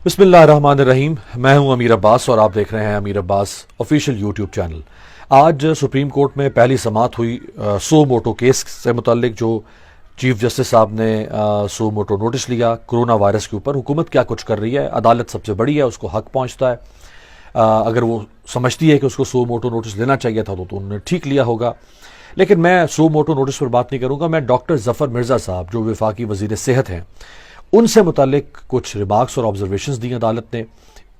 بسم اللہ الرحمن الرحیم. میں ہوں امیر عباس اور آپ دیکھ رہے ہیں امیر عباس آفیشیل یوٹیوب چینل. آج سپریم کورٹ میں پہلی سماعت ہوئی سو موٹو کیس سے متعلق. جو چیف جسٹس صاحب نے سو موٹو نوٹس لیا کرونا وائرس کے اوپر. حکومت کیا کچھ کر رہی ہے, عدالت سب سے بڑی ہے, اس کو حق پہنچتا ہے. اگر وہ سمجھتی ہے کہ اس کو سو موٹو نوٹس لینا چاہیے تھا تو انہوں نے ٹھیک لیا ہوگا. لیکن میں سو موٹو نوٹس پر بات نہیں کروں گا. میں ڈاکٹر ظفر مرزا صاحب جو وفاقی وزیر صحت ہیں ان سے متعلق کچھ ریمارکس اور آبزرویشنز دی عدالت نے.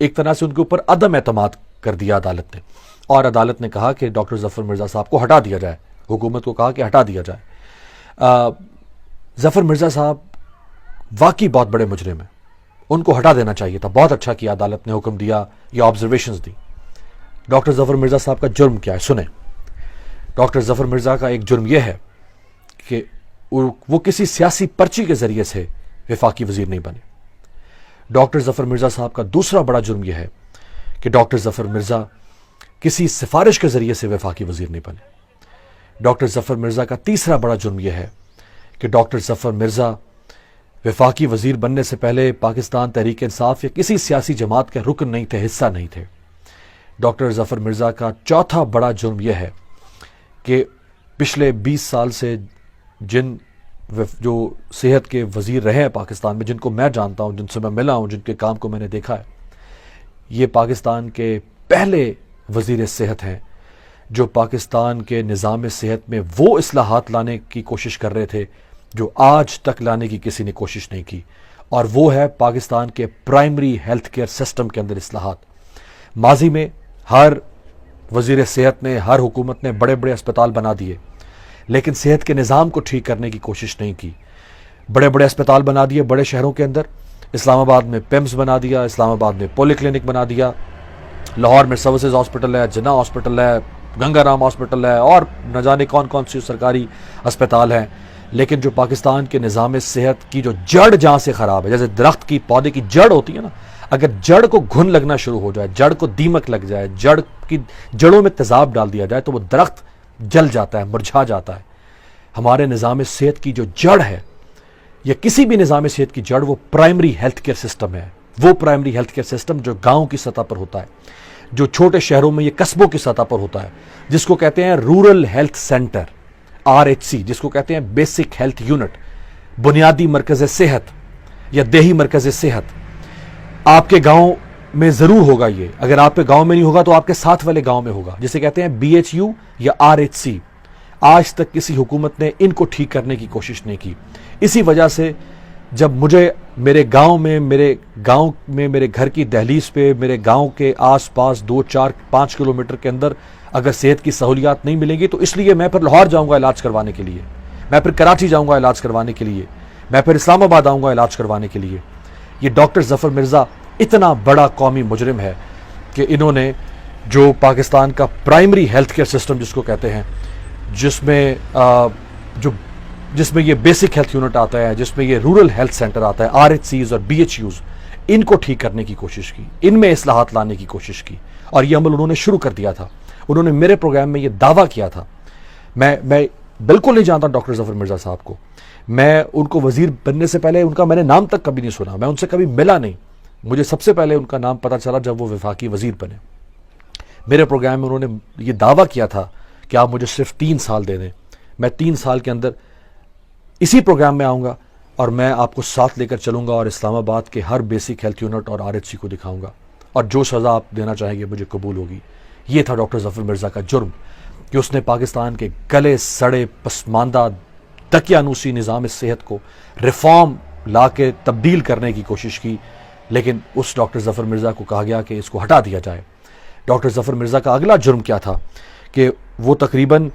ایک طرح سے ان کے اوپر عدم اعتماد کر دیا عدالت نے, اور عدالت نے کہا کہ ڈاکٹر ظفر مرزا صاحب کو ہٹا دیا جائے. حکومت کو کہا کہ ہٹا دیا جائے. ظفر مرزا صاحب واقعی بہت بڑے مجرم ہیں, ان کو ہٹا دینا چاہیے تھا. بہت اچھا کیا عدالت نے حکم دیا یا آبزرویشنز دی. ڈاکٹر ظفر مرزا صاحب کا جرم کیا ہے سنیں. ڈاکٹر ظفر مرزا کا ایک جرم یہ ہے کہ وہ کسی سیاسی پرچی کے ذریعے سے وفاقی وزیر نہیں بنے. ڈاکٹر ظفر مرزا صاحب کا دوسرا بڑا جرم یہ ہے کہ ڈاکٹر ظفر مرزا کسی سفارش کے ذریعے سے وفاقی وزیر نہیں بنے. ڈاکٹر ظفر مرزا کا تیسرا بڑا جرم یہ ہے کہ ڈاکٹر ظفر مرزا وفاقی وزیر بننے سے پہلے پاکستان تحریک انصاف یا کسی سیاسی جماعت کے رکن نہیں تھے, حصہ نہیں تھے. ڈاکٹر ظفر مرزا کا چوتھا بڑا جرم یہ ہے کہ پچھلے 20 سال سے جن جو صحت کے وزیر رہے ہیں پاکستان میں, جن کو میں جانتا ہوں, جن سے میں ملا ہوں, جن کے کام کو میں نے دیکھا ہے, یہ پاکستان کے پہلے وزیر صحت ہیں جو پاکستان کے نظام صحت میں وہ اصلاحات لانے کی کوشش کر رہے تھے جو آج تک لانے کی کسی نے کوشش نہیں کی, اور وہ ہے پاکستان کے پرائمری ہیلتھ کیئر سسٹم کے اندر اصلاحات. ماضی میں ہر وزیر صحت نے, ہر حکومت نے بڑے بڑے اسپتال بنا دیے, لیکن صحت کے نظام کو ٹھیک کرنے کی کوشش نہیں کی. بڑے بڑے اسپتال بنا دیے بڑے شہروں کے اندر. اسلام آباد میں پیمز بنا دیا, اسلام آباد میں پولی کلینک بنا دیا, لاہور میں سروسز ہاسپٹل ہے, جناح ہاسپٹل ہے, گنگا رام ہاسپٹل ہے, اور نہ جانے کون کون سی سرکاری اسپتال ہیں. لیکن جو پاکستان کے نظام صحت کی جو جڑ جہاں سے خراب ہے, جیسے درخت کی پودے کی جڑ ہوتی ہے نا, اگر جڑ کو گھن لگنا شروع ہو جائے, جڑ کو دیمک لگ جائے, جڑ کی جڑوں میں تیزاب ڈال دیا جائے تو وہ درخت جل جاتا ہے, مرجھا جاتا ہے. ہمارے نظام صحت کی جو جڑ ہے, یا کسی بھی نظام صحت کی جڑ, وہ پرائمری ہیلتھ کیئر سسٹم ہے. وہ پرائمری ہیلتھ کیئر سسٹم جو گاؤں کی سطح پر ہوتا ہے, جو چھوٹے شہروں میں, یہ قصبوں کی سطح پر ہوتا ہے, جس کو کہتے ہیں رورل ہیلتھ سینٹر, RHC, جس کو کہتے ہیں بیسک ہیلتھ یونٹ, بنیادی مرکز صحت یا دیہی مرکز صحت. آپ کے گاؤں میں ضرور ہوگا یہ. اگر آپ کے گاؤں میں نہیں ہوگا تو آپ کے ساتھ والے گاؤں میں ہوگا, جسے کہتے ہیں BHU یا RHC. آج تک کسی حکومت نے ان کو ٹھیک کرنے کی کوشش نہیں کی. اسی وجہ سے جب مجھے میرے گاؤں میں, میرے گھر کی دہلیز پہ, میرے گاؤں کے آس پاس 2, 4, 5 کلومیٹر کے اندر اگر صحت کی سہولیات نہیں ملیں گی تو اس لیے میں پھر لاہور جاؤں گا علاج کروانے کے لیے, میں پھر کراچی جاؤں گا علاج کروانے کے لیے, میں پھر اسلام آباد آؤں گا علاج کروانے کے لیے. یہ ڈاکٹر ظفر مرزا اتنا بڑا قومی مجرم ہے کہ انہوں نے جو پاکستان کا پرائمری ہیلتھ کیئر سسٹم جس کو کہتے ہیں, جس میں یہ بیسک ہیلتھ یونٹ آتا ہے, جس میں یہ رورل ہیلتھ سینٹر آتا ہے, RHCs اور BHUs, ان کو ٹھیک کرنے کی کوشش کی, ان میں اصلاحات لانے کی کوشش کی, اور یہ عمل انہوں نے شروع کر دیا تھا. انہوں نے میرے پروگرام میں یہ دعویٰ کیا تھا. میں بالکل نہیں جانتا ڈاکٹر ظفر مرزا صاحب کو. میں ان کو وزیر بننے سے پہلے ان کا میں نے نام تک کبھی نہیں سنا, میں ان سے کبھی ملا نہیں. مجھے سب سے پہلے ان کا نام پتہ چلا جب وہ وفاقی وزیر بنے. میرے پروگرام میں انہوں نے یہ دعویٰ کیا تھا کہ آپ مجھے صرف 3 سال دے دیں, میں 3 سال کے اندر اسی پروگرام میں آؤں گا اور میں آپ کو ساتھ لے کر چلوں گا اور اسلام آباد کے ہر بیسک ہیلتھ یونٹ اور RHC کو دکھاؤں گا, اور جو سزا آپ دینا چاہیں گے مجھے قبول ہوگی. یہ تھا ڈاکٹر ظفر مرزا کا جرم کہ اس نے پاکستان کے گلے سڑے پسماندہ دقیانوسی نظام صحت کو ریفارم لا کے تبدیل کرنے کی کوشش کی. لیکن اس ڈاکٹر ظفر مرزا کو کہا گیا کہ اس کو ہٹا دیا جائے. ڈاکٹر ظفر مرزا کا اگلا جرم کیا تھا کہ وہ تقریباً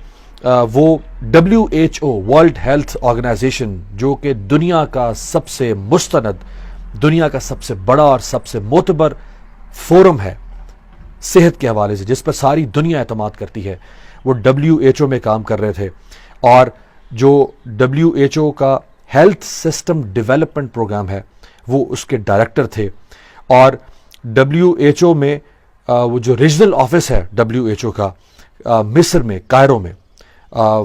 WHO ورلڈ ہیلتھ آرگنائزیشن, جو کہ دنیا کا سب سے مستند, دنیا کا سب سے بڑا اور سب سے معتبر فورم ہے صحت کے حوالے سے, جس پر ساری دنیا اعتماد کرتی ہے, وہ WHO میں کام کر رہے تھے. اور جو WHO کا ہیلتھ سسٹم ڈیولپمنٹ پروگرام ہے وہ اس کے ڈائریکٹر تھے. اور WHO میں وہ جو ریجنل آفس ہے WHO کا مصر میں, کائرو میں,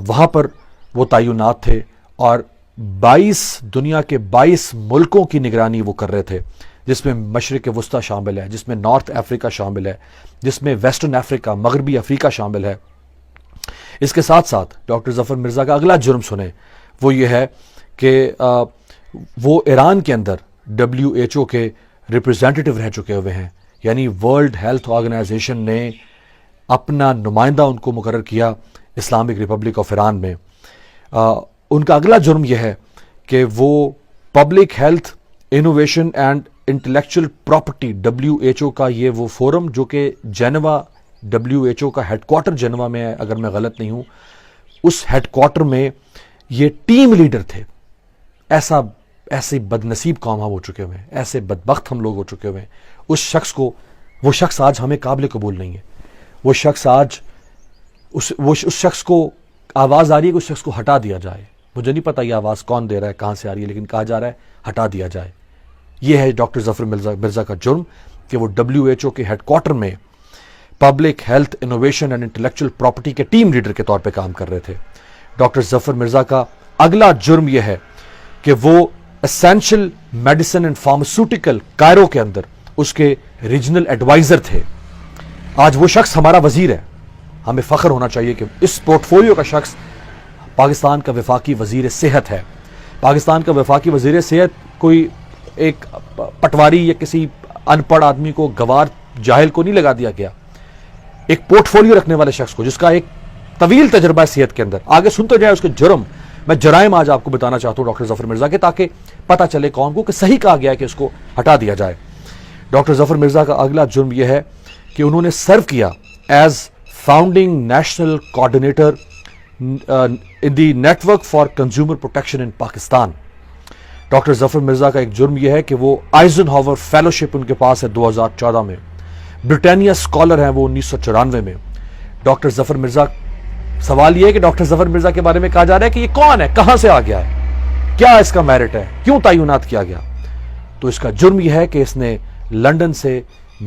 وہاں پر وہ تعینات تھے, اور 22 دنیا کے 22 ملکوں کی نگرانی وہ کر رہے تھے. جس میں مشرق وسطیٰ شامل ہے، جس میں نارتھ افریقہ شامل ہے، جس میں ویسٹرن افریقہ مغربی افریقہ شامل ہے۔ اس کے ساتھ ساتھ ڈاکٹر ظفر مرزا کا اگلا جرم سنیں، وہ یہ ہے کہ وہ ایران کے اندر WHO کے ریپریزنٹیٹیو رہ چکے ہوئے ہیں، یعنی ورلڈ ہیلتھ آرگنائزیشن نے اپنا نمائندہ ان کو مقرر کیا اسلامک ریپبلک آف ایران میں۔ ان کا اگلا جرم یہ ہے کہ وہ public health innovation and intellectual property WHO کا یہ وہ فورم جو کہ جنیوا WHO کا ہیڈ کوارٹر جنیوا میں ہے، اگر میں غلط نہیں ہوں، اس ہیڈ کوارٹر میں یہ ٹیم لیڈر تھے۔ ایسے بد نصیب قوم ہم ہو چکے ہوئے ہیں، ایسے بدبخت ہم لوگ ہو چکے ہوئے ہیں۔ وہ شخص آج ہمیں قابل قبول نہیں ہے۔ وہ شخص آج اس شخص کو آواز آ رہی ہے کہ اس شخص کو ہٹا دیا جائے۔ مجھے نہیں پتا یہ آواز کون دے رہا ہے، کہاں سے آ رہی ہے، لیکن کہا جا رہا ہے ہٹا دیا جائے۔ یہ ہے ڈاکٹر ظفر مرزا کا جرم کہ وہ WHO کے ہیڈ کوارٹر میں public health innovation and intellectual property کے ٹیم لیڈر کے طور پہ کام کر رہے تھے۔ ڈاکٹر ظفر مرزا کا اگلا جرم یہ ہے کہ وہ essential medicine and pharmaceutical Cairo کے اندر اس کے ریجنل ایڈوائزر تھے۔ آج وہ شخص ہمارا وزیر ہے۔ ہمیں فخر ہونا چاہیے کہ اس پورٹ فولیو کا شخص پاکستان کا وفاقی وزیر صحت ہے۔ پاکستان کا وفاقی وزیر صحت کوئی ایک پٹواری یا کسی ان پڑھ آدمی کو، گوار جاہل کو نہیں لگا دیا گیا، ایک پورٹ فولیو رکھنے والے شخص کو جس کا ایک طویل تجربہ صحت کے اندر۔ آگے سنتے جائے اس کے جرم، میں جرائم آج آپ کو بتانا چاہتا ہوں ڈاکٹر ظفر مرزا کے، تاکہ پتہ چلے قوم کو کہ صحیح کہا گیا ہے کہ اس کو ہٹا دیا جائے۔ ڈاکٹر ظفر مرزا کا اگلا جرم یہ ہے کہ انہوں نے سرو کیا as founding national coordinator in the network for consumer protection in Pakistan. Doctor Zafar Mirza کا ایک جرم یہ ہے کہ وہ آئزن ہاور فیلوشپ ان کے پاس ہے 2014 میں، برٹانیہ اسکالر ہیں وہ 1994 میں۔ ڈاکٹر ظفر مرزا، سوال یہ ہے کہ ڈاکٹر ظفر مرزا کے بارے میں کہا جا رہا ہے کہ یہ کون ہے، کہاں سے آ گیا ہے، کیا اس کا میرٹ ہے، کیوں تعینات کیا گیا؟ تو اس کا جرم یہ ہے کہ اس نے لندن سے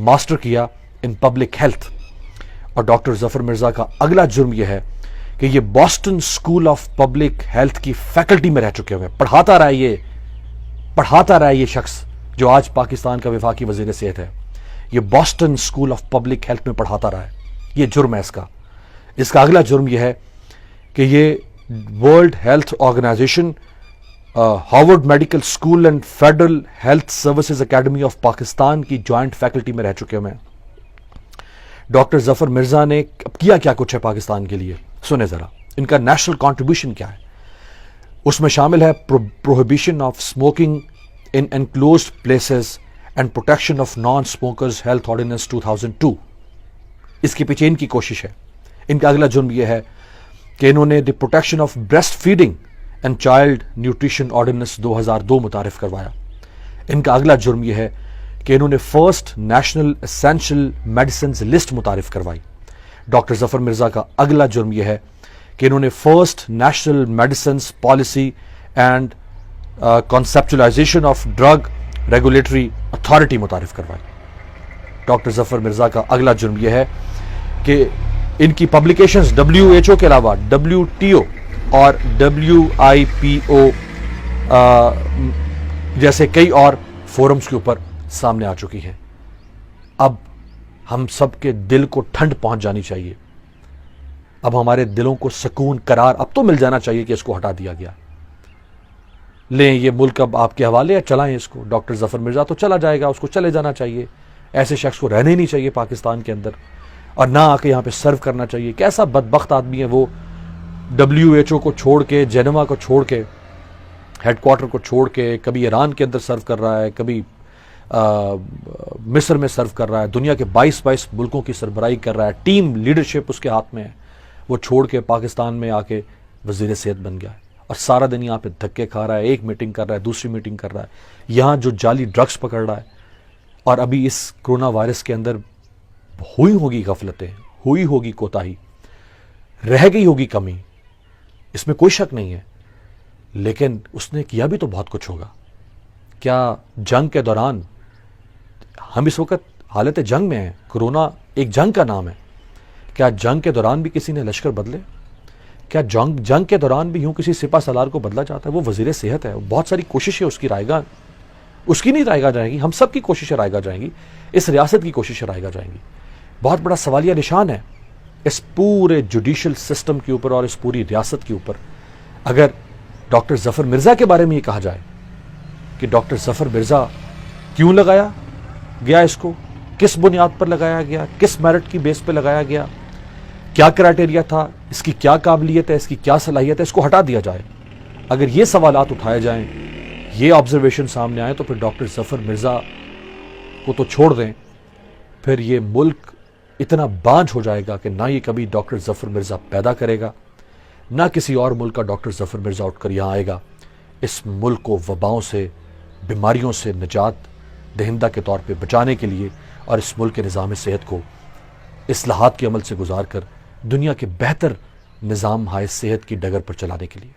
ماسٹر کیا ان پبلک ہیلتھ۔ اور ڈاکٹر ظفر مرزا کا اگلا جرم یہ ہے کہ یہ Boston school of public health کی فیکلٹی میں رہ چکے ہوئے، پڑھاتا رہا ہے یہ شخص جو آج پاکستان کا وفاقی وزیر صحت ہے، یہ Boston school of public health میں پڑھاتا رہا ہے۔ یہ جرم ہے اس کا اگلا جرم یہ ہے کہ یہ world health organisation, Harvard medical school and federal health services academy of Pakistan کی جوائنٹ فیکلٹی میں رہ چکے ہوئے ہیں۔ ڈاکٹر ظفر مرزا نے کیا کچھ ہے پاکستان کے لیے، سنیں ذرا ان کا نیشنل کنٹریبیوشن کیا ہے۔ اس میں شامل ہے prohibition of smoking in enclosed places and protection of non smokers health ordinance 2002۔ اس کے پیچھے ان کی کوشش ہے۔ ان کا اگلا جرم یہ ہے کہ انہوں نے the protection of breast feeding and child nutrition ordinance 2002 متعارف کروایا۔ ان کا اگلا جرم یہ ہے کہ انہوں نے first national essential medicines list متعارف کروائی۔ ڈاکٹر ظفر مرزا کا اگلا جرم یہ ہے کہ انہوں نے first national medicines policy and conceptualization of drug regulatory authority متعارف کروائی۔ ڈاکٹر ظفر مرزا کا اگلا جرم یہ ہے کہ ان کی پبلیکیشنز WHO کے علاوہ WTO اور WIPO جیسے کئی اور فورمز کے اوپر سامنے آ چکی ہیں۔ اب ہم سب کے دل کو ٹھنڈ پہنچ جانی چاہیے، اب ہمارے دلوں کو سکون قرار اب تو مل جانا چاہیے کہ اس کو ہٹا دیا گیا۔ لیں یہ ملک اب آپ کے حوالے ہے، چلائیں اس کو۔ ڈاکٹر ظفر مرزا تو چلا جائے گا، اس کو چلے جانا چاہیے، ایسے شخص کو رہنے ہی نہیں چاہیے پاکستان کے اندر، اور نہ آ کے یہاں پہ سرو کرنا چاہیے۔ کیسا بدبخت آدمی ہے وہ، WHO کو چھوڑ کے، جنیوا کو چھوڑ کے، ہیڈ کوارٹر کو چھوڑ کے، کبھی ایران کے اندر سرو کر رہا ہے، کبھی مصر میں سرو کر رہا ہے، دنیا کے 22 ملکوں کی سربراہی کر رہا ہے، ٹیم لیڈرشپ اس کے ہاتھ میں ہے۔ وہ چھوڑ کے پاکستان میں آ کے وزیر صحت بن گیا ہے اور سارا دن یہاں پہ دھکے کھا رہا ہے، ایک میٹنگ کر رہا ہے، دوسری میٹنگ کر رہا ہے، یہاں جو جعلی ڈرگس پکڑ رہا ہے۔ اور ابھی اس کرونا وائرس کے اندر ہوئی ہوگی غفلتیں، ہوئی ہوگی کوتاہی، رہ گئی ہوگی کمی، اس میں کوئی شک نہیں ہے، لیکن اس نے کیا بھی تو بہت کچھ ہوگا۔ کیا جنگ کے دوران، ہم اس وقت حالت جنگ میں ہیں، کرونا ایک جنگ کا نام ہے، کیا جنگ کے دوران بھی کسی نے لشکر بدلے؟ کیا جنگ کے دوران بھی یوں کسی سپہ سالار کو بدلا جاتا ہے؟ وہ وزیر صحت ہے، بہت ساری کوشش ہے اس کی رائے گاہ، اس کی نہیں رائگاں جائیں گی, ہم سب کی کوششیں رائگاں جائیں گی, اس ریاست کی کوششیں رائگاں جائیں گی. بہت بڑا سوالیہ نشان ہے اس پورے جوڈیشل سسٹم کے اوپر اور اس پوری ریاست کے اوپر اگر ڈاکٹر ظفر مرزا کے بارے میں یہ کہا جائے کہ ڈاکٹر ظفر مرزا کیوں لگایا گیا, اس کو کس بنیاد پر لگایا گیا, کس میرٹ کی بیس پہ لگایا گیا, کیا کرائٹیریا تھا, اس کی کیا قابلیت ہے, اس کی کیا صلاحیت ہے, اس کو ہٹا دیا جائے. اگر یہ سوالات اٹھائے جائیں, یہ آبزرویشن سامنے آئے, تو پھر ڈاکٹر ظفر مرزا کو تو چھوڑ دیں, پھر یہ ملک اتنا بانجھ ہو جائے گا کہ نہ یہ کبھی ڈاکٹر ظفر مرزا پیدا کرے گا, نہ کسی اور ملک کا ڈاکٹر ظفر مرزا اٹھ کر یہاں آئے گا اس ملک کو وباؤں سے, بیماریوں سے نجات دہندہ کے طور پہ بچانے کے لیے, اور اس ملک کے نظام صحت کو اصلاحات کے عمل سے گزار کر دنیا کے بہتر نظام ہائے صحت کی ڈگر پر چلانے کے لیے.